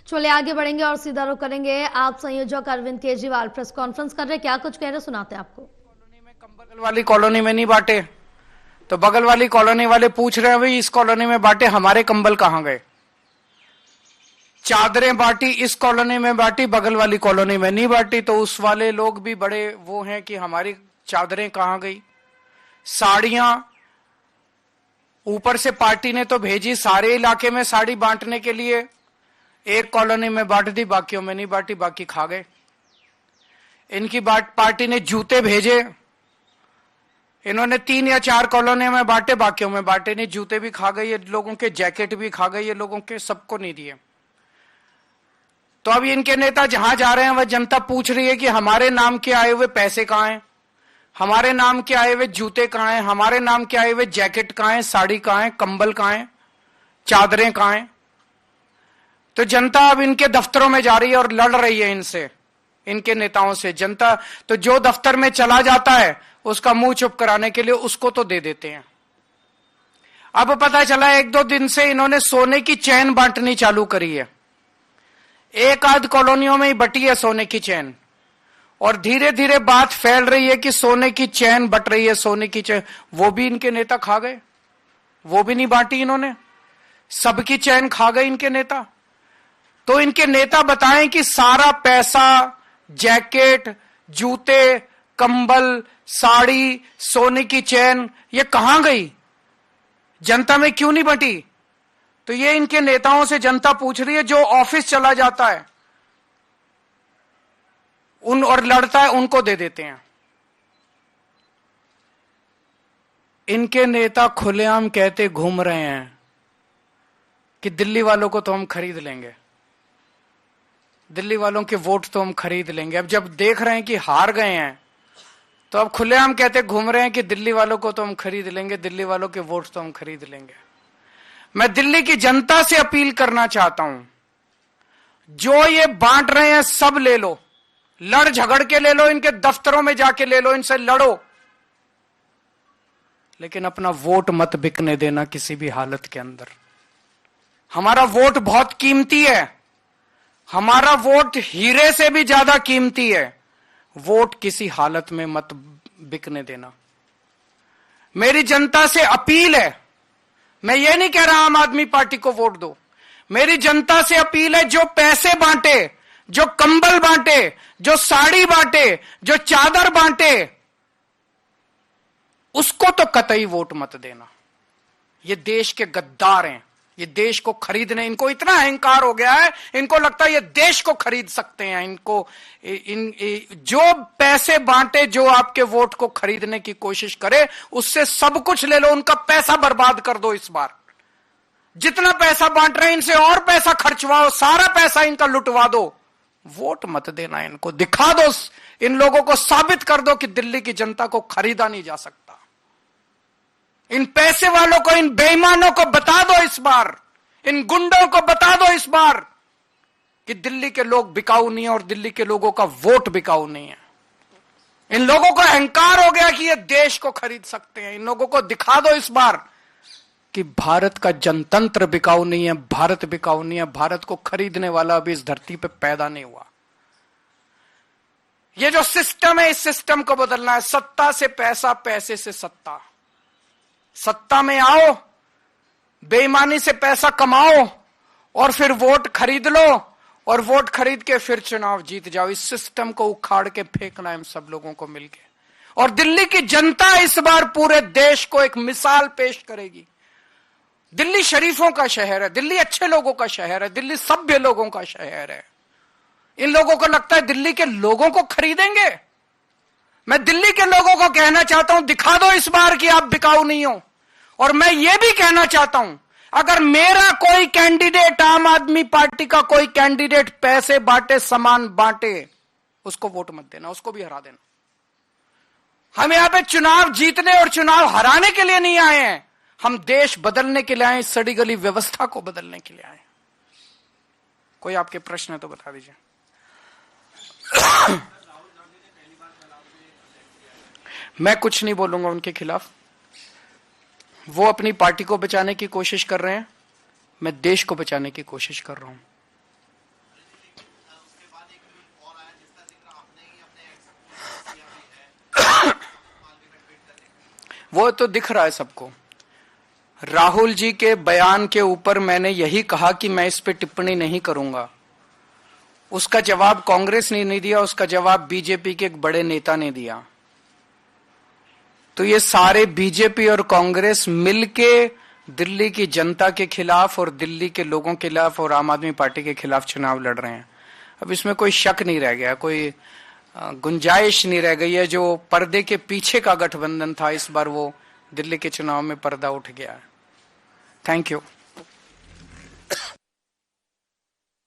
चलिए आगे बढ़ेंगे और सीधा रुख करेंगे। आप संयोजक अरविंद केजरीवाल प्रेस कॉन्फ्रेंस कर रहे, क्या कुछ कह रहे सुनाते हैं आपको। कॉलोनी में बगल वाली कॉलोनी में नहीं बांटे, तो बगल वाली कॉलोनी वाले पूछ रहे हैं भाई इस कॉलोनी में बांटे, हमारे कंबल कहां गए। चादरें बांटी, इस कॉलोनी में बांटी, बगल वाली कॉलोनी में नहीं बांटी, तो उस वाले लोग भी बड़े वो हैं कि हमारी चादरें कहां गई। साड़ियां ऊपर से पार्टी ने तो भेजी सारे इलाके में साड़ी बांटने के लिए, एक कॉलोनी में बांट दी, बाकियों में नहीं बांटी, बाकी खा गए। इनकी पार्टी ने जूते भेजे, इन्होंने 3 या 4 कॉलोनियों में बांटे, बाकियों में बांटे नहीं, जूते भी खा गए ये लोगों के, जैकेट भी खा गए ये लोगों के, सबको नहीं दिए। तो अब इनके नेता जहां जा रहे हैं वह जनता पूछ रही है कि हमारे नाम के आए हुए पैसे कहां हैं, हमारे नाम के आए हुए जूते कहां हैं, हमारे नाम के आए हुए जैकेट कहां हैं, साड़ी कहां है, कंबल कहां है, चादरें कहां हैं। तो जनता अब इनके दफ्तरों में जा रही है और लड़ रही है इनसे, इनके नेताओं से। जनता तो जो दफ्तर में चला जाता है उसका मुंह चुप कराने के लिए उसको तो दे देते हैं। अब पता चला 1-2 दिन से इन्होंने सोने की चैन बांटनी चालू करी है। एक आध कॉलोनियों में ही बटी है सोने की चैन, और धीरे धीरे बात फैल रही है कि सोने की चैन बट रही है, सोने की चैन। वो भी इनके नेता खा गए, वो भी नहीं बांटी इन्होंने, सबकी चैन खा गए इनके नेता। तो इनके नेता बताएं कि सारा पैसा, जैकेट, जूते, कंबल, साड़ी, सोने की चैन, ये कहां गई, जनता में क्यों नहीं बटी। तो ये इनके नेताओं से जनता पूछ रही है। जो ऑफिस चला जाता है उन और लड़ता है उनको दे देते हैं। इनके नेता खुलेआम कहते घूम रहे हैं कि दिल्ली वालों को तो हम खरीद लेंगे, दिल्ली वालों के वोट तो हम खरीद लेंगे। अब जब देख रहे हैं कि हार गए हैं तो अब खुलेआम कहते घूम रहे हैं कि दिल्ली वालों को तो हम खरीद लेंगे, दिल्ली वालों के वोट तो हम खरीद लेंगे। मैं दिल्ली की जनता से अपील करना चाहता हूं, जो ये बांट रहे हैं सब ले लो, लड़ झगड़ के ले लो, इनके दफ्तरों में जाके ले लो, इनसे लड़ो, लेकिन अपना वोट मत बिकने देना किसी भी हालत के अंदर। हमारा वोट बहुत कीमती है, हमारा वोट हीरे से भी ज्यादा कीमती है। वोट किसी हालत में मत बिकने देना। मेरी जनता से अपील है, मैं ये नहीं कह रहा आम आदमी पार्टी को वोट दो, मेरी जनता से अपील है जो पैसे बांटे, जो कंबल बांटे, जो साड़ी बांटे, जो चादर बांटे, उसको तो कतई वोट मत देना। ये देश के गद्दार हैं, ये देश को खरीदने, इनको इतना अहंकार हो गया है, इनको लगता है ये देश को खरीद सकते हैं। इनको जो पैसे बांटे, जो आपके वोट को खरीदने की कोशिश करे, उससे सब कुछ ले लो, उनका पैसा बर्बाद कर दो। इस बार जितना पैसा बांट रहे हैं इनसे और पैसा खर्चवाओ, सारा पैसा इनका लुटवा दो, वोट मत देना। इनको दिखा दो, इन लोगों को साबित कर दो कि दिल्ली की जनता को खरीदा नहीं जा सकता। इन पैसे वालों को, इन बेईमानों को बता दो इस बार, इन गुंडों को बता दो इस बार कि दिल्ली के लोग बिकाऊ नहीं है और दिल्ली के लोगों का वोट बिकाऊ नहीं है। इन लोगों को अहंकार हो गया कि ये देश को खरीद सकते हैं। इन लोगों को दिखा दो इस बार कि भारत का जनतंत्र बिकाऊ नहीं है, भारत बिकाऊ नहीं है, भारत को खरीदने वाला अभी इस धरती पे पैदा नहीं हुआ। ये जो सिस्टम है, इस सिस्टम को बदलना है। सत्ता से पैसा, पैसे से सत्ता। सत्ता में आओ, बेईमानी से पैसा कमाओ और फिर वोट खरीद लो, और वोट खरीद के फिर चुनाव जीत जाओ। इस सिस्टम को उखाड़ के फेंकना है हम सब लोगों को मिलके। और दिल्ली की जनता इस बार पूरे देश को एक मिसाल पेश करेगी। दिल्ली शरीफों का शहर है, दिल्ली अच्छे लोगों का शहर है, दिल्ली सभ्य लोगों का शहर है। इन लोगों को लगता है दिल्ली के लोगों को खरीदेंगे। मैं दिल्ली के लोगों को कहना चाहता हूं, दिखा दो इस बार कि आप बिकाऊ नहीं हो। और मैं यह भी कहना चाहता हूं, अगर मेरा कोई कैंडिडेट, आम आदमी पार्टी का कोई कैंडिडेट पैसे बांटे, सामान बांटे, उसको वोट मत देना, उसको भी हरा देना। हम यहां पे चुनाव जीतने और चुनाव हराने के लिए नहीं आए हैं, हम देश बदलने के लिए आए, सड़ी गली व्यवस्था को बदलने के लिए आए। कोई आपके प्रश्न है तो बता दीजिए। मैं कुछ नहीं बोलूंगा उनके खिलाफ, वो अपनी पार्टी को बचाने की कोशिश कर रहे हैं, मैं देश को बचाने की कोशिश कर रहा हूं। वो तो दिख रहा है सबको। राहुल जी के बयान के ऊपर मैंने यही कहा कि मैं इस पे टिप्पणी नहीं करूंगा। उसका जवाब कांग्रेस ने नहीं दिया, उसका जवाब बीजेपी के एक बड़े नेता ने दिया। तो ये सारे बीजेपी और कांग्रेस मिलके दिल्ली की जनता के खिलाफ और दिल्ली के लोगों के खिलाफ और आम आदमी पार्टी के खिलाफ चुनाव लड़ रहे हैं। अब इसमें कोई शक नहीं रह गया, कोई गुंजाइश नहीं रह गई है। जो पर्दे के पीछे का गठबंधन था, इस बार वो दिल्ली के चुनाव में पर्दा उठ गया है। Thank you.